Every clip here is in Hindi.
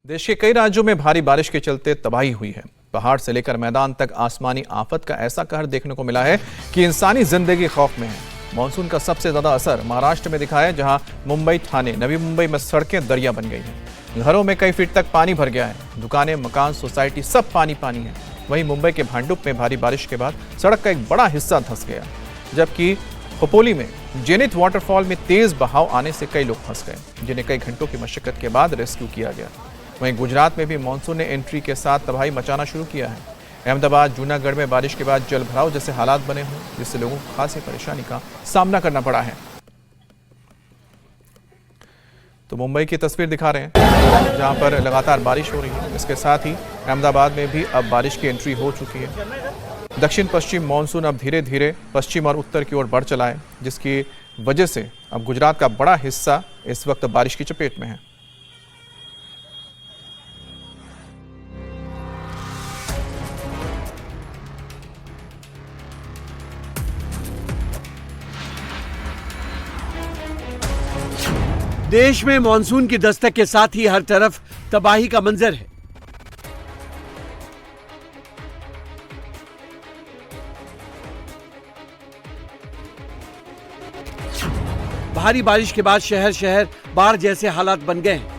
देश के कई राज्यों में भारी बारिश के चलते तबाही हुई है। पहाड़ से लेकर मैदान तक आसमानी आफत का ऐसा कहर देखने को मिला है कि इंसानी जिंदगी खौफ में है। मानसून का सबसे ज्यादा असर महाराष्ट्र में दिखा है, जहां मुंबई, ठाणे, नवी मुंबई में सड़कें दरिया बन गई हैं। घरों में कई फीट तक पानी भर गया है। दुकानें, मकान, सोसाइटी सब पानी पानी है। वहीं मुंबई के भांडुप में भारी बारिश के बाद सड़क का एक बड़ा हिस्सा धंस गया, जबकि खोपोली में जेनिथ वाटरफॉल में तेज बहाव आने से कई लोग फंस गए, जिन्हें कई घंटों की मशक्कत के बाद रेस्क्यू किया गया। वहीं गुजरात में भी मानसून ने एंट्री के साथ तबाही मचाना शुरू किया है। अहमदाबाद, जूनागढ़ में बारिश के बाद जल भराव जैसे हालात बने हुए, जिससे लोगों को खासी परेशानी का सामना करना पड़ा है। तो मुंबई की तस्वीर दिखा रहे हैं, जहां पर लगातार बारिश हो रही है। इसके साथ ही अहमदाबाद में भी अब बारिश की एंट्री हो चुकी है। दक्षिण पश्चिम मानसून अब धीरे धीरे पश्चिम और उत्तर की ओर बढ़ चला है, जिसकी वजह से अब गुजरात का बड़ा हिस्सा इस वक्त बारिश की चपेट में है। देश में मानसून की दस्तक के साथ ही हर तरफ तबाही का मंजर है। भारी बारिश के बाद शहर शहर बाढ़ जैसे हालात बन गए हैं।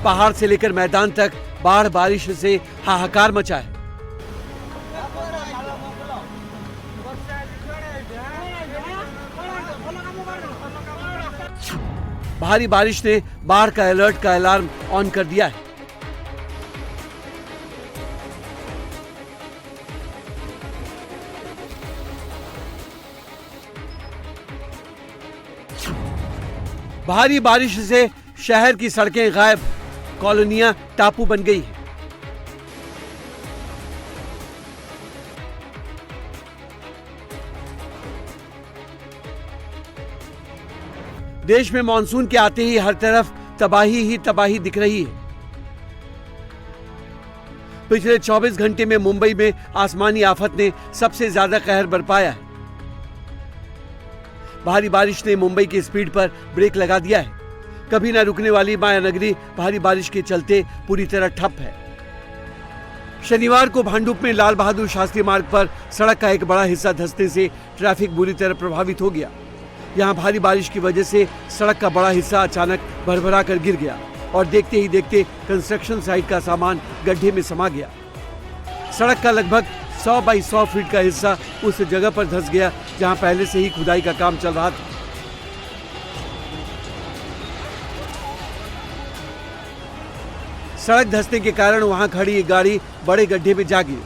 पहाड़ से लेकर मैदान तक बाढ़ बारिश से हाहाकार मचा है। भारी बारिश ने बाढ़ का अलर्ट का अलार्म ऑन कर दिया है। भारी बारिश से शहर की सड़कें गायब, कॉलोनियां टापू बन गई हैं। देश में मानसून के आते ही हर तरफ तबाही ही तबाही दिख रही है। पिछले 24 घंटे में मुंबई में आसमानी आफत ने सबसे ज्यादा कहर बरपाया है। भारी बारिश ने मुंबई की स्पीड पर ब्रेक लगा दिया है। कभी न रुकने वाली मायानगरी भारी बारिश के चलते पूरी तरह ठप है। शनिवार को भांडुप में लाल बहादुर शास्त्री मार्ग पर सड़क का एक बड़ा हिस्सा धंसने से ट्रैफिक बुरी तरह प्रभावित हो गया। यहां भारी बारिश की वजह से सड़क का बड़ा हिस्सा अचानक भरभरा कर गिर गया और देखते ही देखते कंस्ट्रक्शन साइट का सामान गड्ढे में समा गया। सड़क का लगभग 100 बाई 100 फीट का हिस्सा उस जगह पर धंस गया जहां पहले से ही खुदाई का काम चल रहा था। सड़क धंसने के कारण वहां खड़ी एक गाड़ी बड़े गड्ढे में जा गिरी।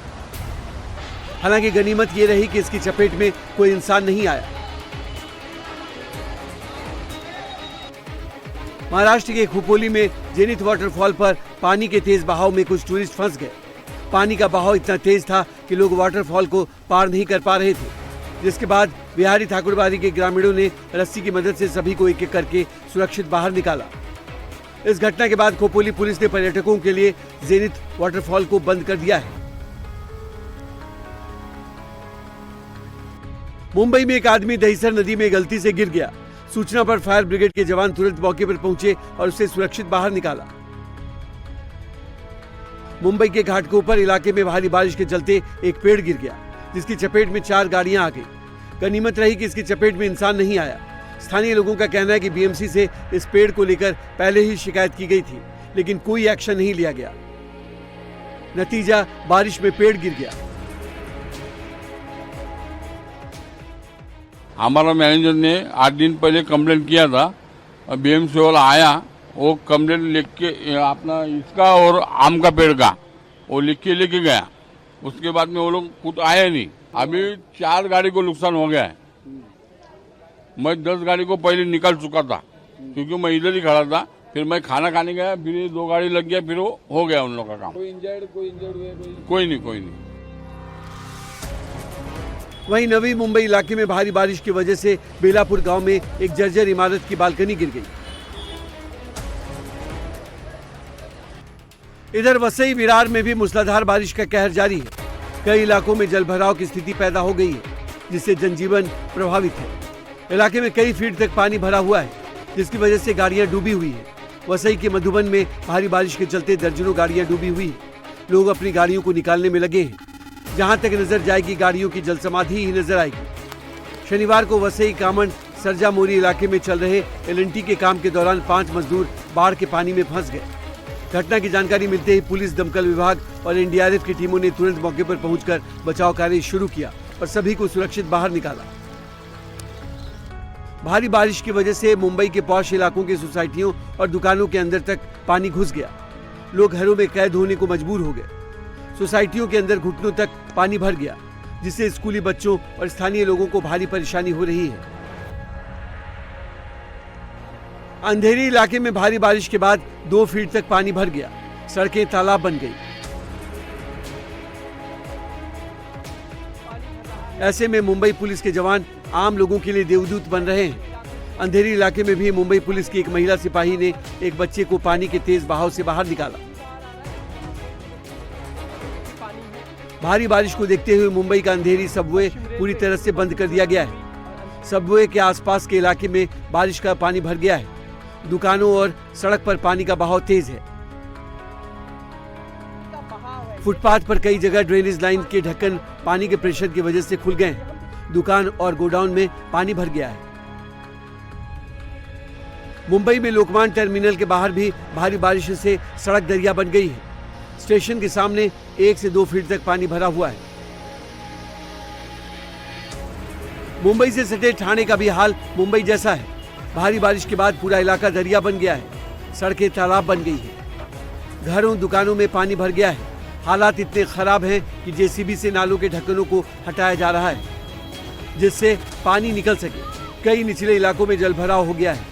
हालांकि गनीमत ये रही कि इसकी चपेट में कोई इंसान नहीं आया। महाराष्ट्र के खोपोली में जेनिथ वाटरफॉल पर पानी के तेज बहाव में कुछ टूरिस्ट फंस गए। पानी का बहाव इतना तेज था कि लोग वाटरफॉल को पार नहीं कर पा रहे थे, जिसके बाद बिहारी ठाकुरबाड़ी के ग्रामीणों ने रस्सी की मदद से सभी को एक एक करके सुरक्षित बाहर निकाला। इस घटना के बाद खोपोली पुलिस ने पर्यटकों के लिए जेनिथ वाटरफॉल को बंद कर दिया है। मुंबई में एक आदमी दहीसर नदी में गलती से गिर गया। सूचना पर फायर ब्रिगेड के जवान तुरंत मौके पर पहुंचे और उसे सुरक्षित बाहर निकाला। मुंबई के घाटकोपर इलाके में भारी बारिश के चलते एक पेड़ गिर गया, जिसकी चपेट में 4 गाड़ियां आ गई। गनीमत रही कि इसकी चपेट में इंसान नहीं आया। स्थानीय लोगों का कहना है कि बीएमसी से इस पेड़ को लेकर पहले ही शिकायत की गई थी, लेकिन कोई एक्शन नहीं लिया गया। नतीजा, बारिश में पेड़ गिर गया। हमारा मैनेजर ने 8 दिन पहले कंप्लेंट किया था और बीएमसी वाला आया, वो कंप्लेंट लिख के अपना इसका और आम का पेड़ का वो लिख के लेके गया। उसके बाद में वो लोग खुद आए नहीं। अभी 4 गाड़ी को नुकसान हो गया है। मैं 10 गाड़ी को पहले निकाल चुका था, क्योंकि मैं इधर ही खड़ा था। फिर मैं खाना खाने गया, फिर 2 गाड़ी लग गया, फिर वो हो गया उन लोग का काम। कोई इंजर्ड हुए? कोई नहीं। वहीं नवी मुंबई इलाके में भारी बारिश की वजह से बेलापुर गांव में एक जर्जर इमारत की बालकनी गिर गई। इधर वसई विरार में भी मूसलाधार बारिश का कहर जारी है। कई इलाकों में जलभराव की स्थिति पैदा हो गई है, जिससे जनजीवन प्रभावित है। इलाके में कई फीट तक पानी भरा हुआ है, जिसकी वजह से गाड़ियां डूबी हुई है। वसई के मधुबन में भारी बारिश के चलते दर्जनों गाड़ियां डूबी हुई है। लोग अपनी गाड़ियों को निकालने में लगे हैं। जहां तक नजर जाएगी गाड़ियों की जलसमाधि ही नजर आएगी। शनिवार को वसई कामन सरजा मोरी इलाके में चल रहे एलएनटी के काम के दौरान 5 मजदूर बाढ़ के पानी में फंस गए। घटना की जानकारी मिलते ही पुलिस, दमकल विभाग और एनडीआरएफ की टीमों ने तुरंत मौके पर पहुंचकर बचाव कार्य शुरू किया और सभी को सुरक्षित बाहर निकाला। भारी बारिश की वजह से मुंबई के पॉश इलाकों की सोसाइटियों और दुकानों के अंदर तक पानी घुस गया। लोग घरों में कैद होने को मजबूर हो गए। सोसाइटियों के अंदर घुटनों तक पानी भर गया, जिससे स्कूली बच्चों और स्थानीय लोगों को भारी परेशानी हो रही है। अंधेरी इलाके में भारी बारिश के बाद 2 फीट तक पानी भर गया। सड़कें तालाब बन गई। ऐसे में मुंबई पुलिस के जवान आम लोगों के लिए देवदूत बन रहे हैं। अंधेरी इलाके में भी मुंबई पुलिस की एक महिला सिपाही ने एक बच्चे को पानी के तेज बहाव से बाहर निकाला। भारी बारिश को देखते हुए मुंबई का अंधेरी सबवे पूरी तरह से बंद कर दिया गया है। सबवे के आसपास के इलाके में बारिश का पानी भर गया है। दुकानों और सड़क पर पानी का बहाव तेज है। फुटपाथ पर कई जगह ड्रेनेज लाइन के ढक्कन पानी के प्रेशर की वजह से खुल गए हैं। दुकान और गोडाउन में पानी भर गया है। मुंबई में लोकमान्य टर्मिनल के बाहर भी भारी बारिश से सड़क दरिया बन गई है। स्टेशन के सामने 1 से 2 फीट तक पानी भरा हुआ है। मुंबई से सटे ठाणे का भी हाल मुंबई जैसा है। भारी बारिश के बाद पूरा इलाका दरिया बन गया है। सड़कें तालाब बन गई है। घरों, दुकानों में पानी भर गया है। हालात इतने खराब हैं कि जेसीबी से नालों के ढक्कनों को हटाया जा रहा है, जिससे पानी निकल सके। कई निचले इलाकों में जलभराव हो गया है।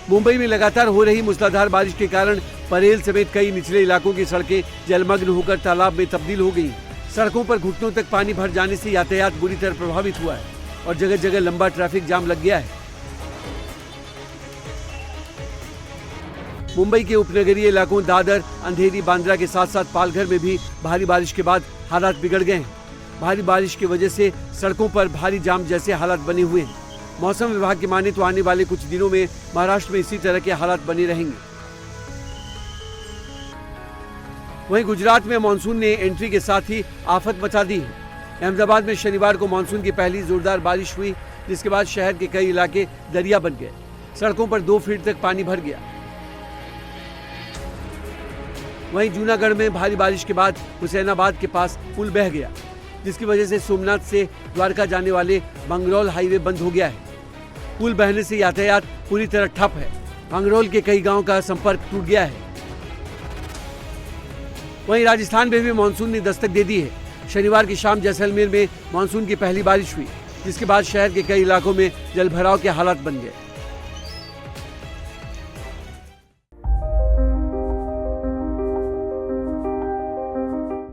मुंबई में लगातार हो रही मूसलाधार बारिश के कारण परेल समेत कई निचले इलाकों की सड़कें जलमग्न होकर तालाब में तब्दील हो गई। सड़कों पर घुटनों तक पानी भर जाने से यातायात बुरी तरह प्रभावित हुआ है और जगह जगह लंबा ट्रैफिक जाम लग गया है। मुंबई के उपनगरीय इलाकों दादर, अंधेरी, बांद्रा के साथ साथ पालघर में भी भारी बारिश के बाद हालात बिगड़ गए हैं। भारी बारिश की वजह से सड़कों पर भारी जाम जैसे हालात बने हुए हैं। मौसम विभाग की माने तो आने वाले कुछ दिनों में महाराष्ट्र में इसी तरह के हालात बने रहेंगे। वहीं गुजरात में मानसून ने एंट्री के साथ ही आफत मचा दी है। अहमदाबाद में शनिवार को मानसून की पहली जोरदार बारिश हुई, जिसके बाद शहर के कई इलाके दरिया बन गए। सड़कों पर 2 फीट तक पानी भर गया। वहीं जूनागढ़ में भारी बारिश के बाद हुसैनाबाद के पास पुल बह गया, जिसकी वजह से सोमनाथ से द्वारका जाने वाले मंगरौल हाईवे बंद हो गया है। पुल बहने से यातायात पूरी तरह ठप है। मंगरौल के कई गांवों का संपर्क टूट गया है। वहीं राजस्थान में भी मानसून ने दस्तक दे दी है। शनिवार की शाम जैसलमेर में मानसून की पहली बारिश हुई, जिसके बाद शहर के कई इलाकों में जलभराव के हालात बन गए।